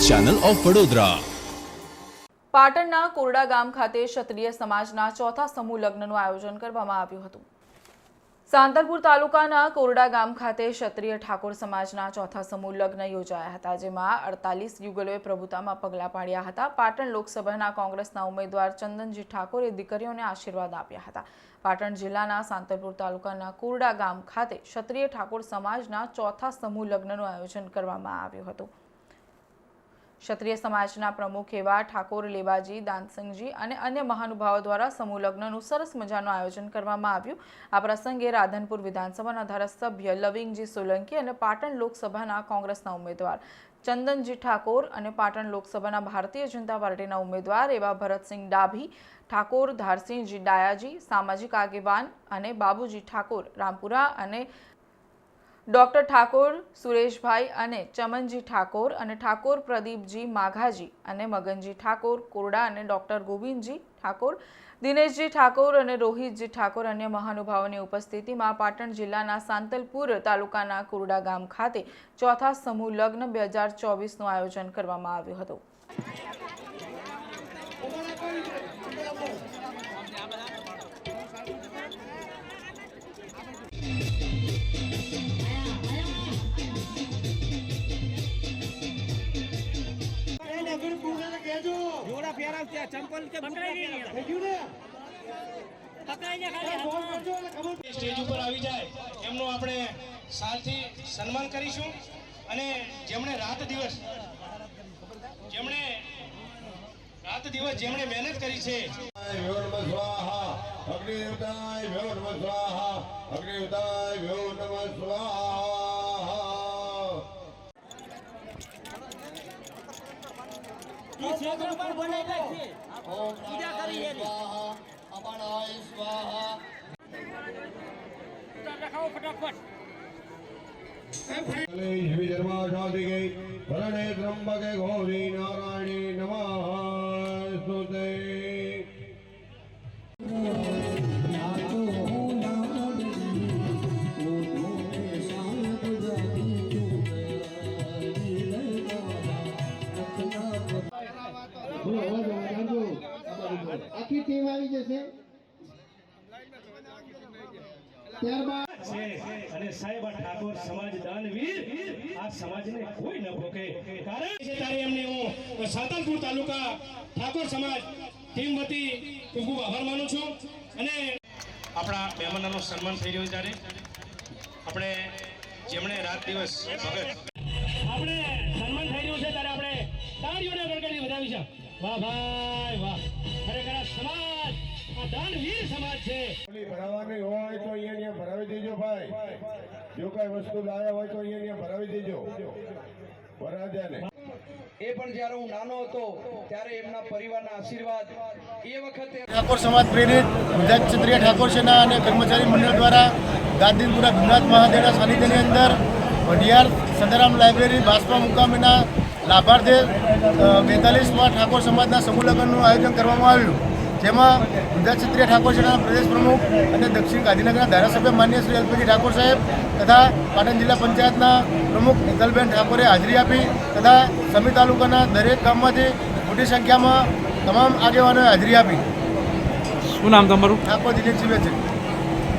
Channel of Vadodara. પાટણના કોરડા ગામ ખાતે ક્ષત્રિય સમાજના ચોથા સમૂહ લગ્નનું આયોજન કરવામાં આવ્યું હતું। સાંતલપુર તાલુકાના કોરડા ગામ ખાતે ક્ષત્રિય ઠાકોર સમાજના ચોથા સમૂહ લગ્ન યોજાયા હતા, જેમાં 48 યુગલોએ પ્રભુતામાં પગલાં પાડ્યા હતા। પાટણ લોકસભાના કોંગ્રેસના ઉમેદવાર ચંદનજી ઠાકોરે દીકરીઓને આશીર્વાદ આપ્યા હતા। પાટણ જિલ્લાના સાંતલપુર તાલુકાના કોરડા ગામ ખાતે ક્ષત્રિય ઠાકોર સમાજના ચોથા સમૂહ લગ્નનું આયોજન કરવામાં આવ્યું હતું। ક્ષત્રિય સમાજના પ્રમુખ એવા ઠાકોર લેવાજી દાનસિંહજી અને અન્ય મહાનુભાવો દ્વારા સમૂહ લગ્નનું સરસ મજાનું આયોજન કરવામાં આવ્યું। આ પ્રસંગે રાધનપુર વિધાનસભાના ધારાસભ્ય લવિંગજી સોલંકી અને પાટણ લોકસભાના કોંગ્રેસના ઉમેદવાર ચંદનજી ઠાકોર અને પાટણ લોકસભાના ભારતીય જનતા પાર્ટીના ઉમેદવાર એવા ભરતસિંહ ડાભી, ઠાકોર ધારસિંહજી ડાયાજી, સામાજિક આગેવાન અને બાબુજી ઠાકોર રામપુરા અને ડોક્ટર ઠાકોર સુરેશભાઈ અને ચમનજી ઠાકોર અને ઠાકોર પ્રદીપજી માઘાજી અને મગનજી ઠાકોર કોરડા અને ડોક્ટર ગોવિંદજી ઠાકોર, દિનેશજી ઠાકોર અને રોહિતજી ઠાકોર અન્ય મહાનુભાવોની ઉપસ્થિતિમાં પાટણ જિલ્લાના સાંતલપુર તાલુકાના કોરડા ગામ ખાતે ચોથા સમૂહ લગ્ન 2024નું આયોજન કરવામાં આવ્યું હતું। સ્ટેજ ઉપર આવી જાય એમનું આપણે સાલથી સન્માન કરીશું અને જેમણે રાત દિવસ જેમણે મહેનત કરી છે ગૌરી નારાયણી નમઃ। આખી ટીમ આવી જશે ત્યારબાદ અને સાહેબ ઠાકોર સમાજ દાનવીર આ સમાજને કોઈ ન ભોકે, કારણ છે ત્યારે એમને હું સાંતલપુર તાલુકા ઠાકોર સમાજ ટીમ વતી ખૂબ આભાર માનું છું। અને આપણા મહેમાનોનું સન્માન થઈ રહ્યું ત્યારે આપણે જેમણે રાત દિવસ ભગત આપણે સન્માન થઈ રહ્યું છે ત્યારે આપણે તાળીઓના ગણગણી વધાવી છે। વાહ ભાઈ વાહ, ખરેખર સમાજ આ દાનવીર સમાજ છે। ભરાવાની હોય તો અહીંયા ભરાવી દેજો ભાઈ, જો કઈ વસ્તુ લાવ્યા હોય તો અહીંયા ભરાવી દેજો, ભરાજાને। એ પણ જ્યારે હું નાનો હતો ત્યારે એમના પરિવારના આશીર્વાદ એ વખતે ઠાકોર સમાજ પ્રેરિત ગુજરાત ક્ષત્રિય ઠાકોર સેના અને કર્મચારી મંડળ દ્વારા ગાદીનપુરા ભીમનાથ મહાદેવના સાનિધ્યની અંદર વઢિયાર સદારામ લાઇબ્રેરી બાસપા મુકામેના લાભાર્થે 42મા ઠાકોર સમાજના સમૂહ લગ્નનું આયોજન કરવામાં આવ્યું, જેમાં ગુજરાત ક્ષત્રિય ઠાકોર સેનાના પ્રદેશ પ્રમુખ અને દક્ષિણ ગાંધીનગરના ધારાસભ્ય માન્ય શ્રી એલપીજી ઠાકોર સાહેબ તથા પાટણ જિલ્લા પંચાયતના પ્રમુખ નીતલબેન ઠાકોરે હાજરી આપી તથા સમી તાલુકાના દરેક ગામમાંથી મોટી સંખ્યામાં તમામ આગેવાનોએ હાજરી આપી। શું નામ તમારું? ઠાકોર દિનેશજી વેચે।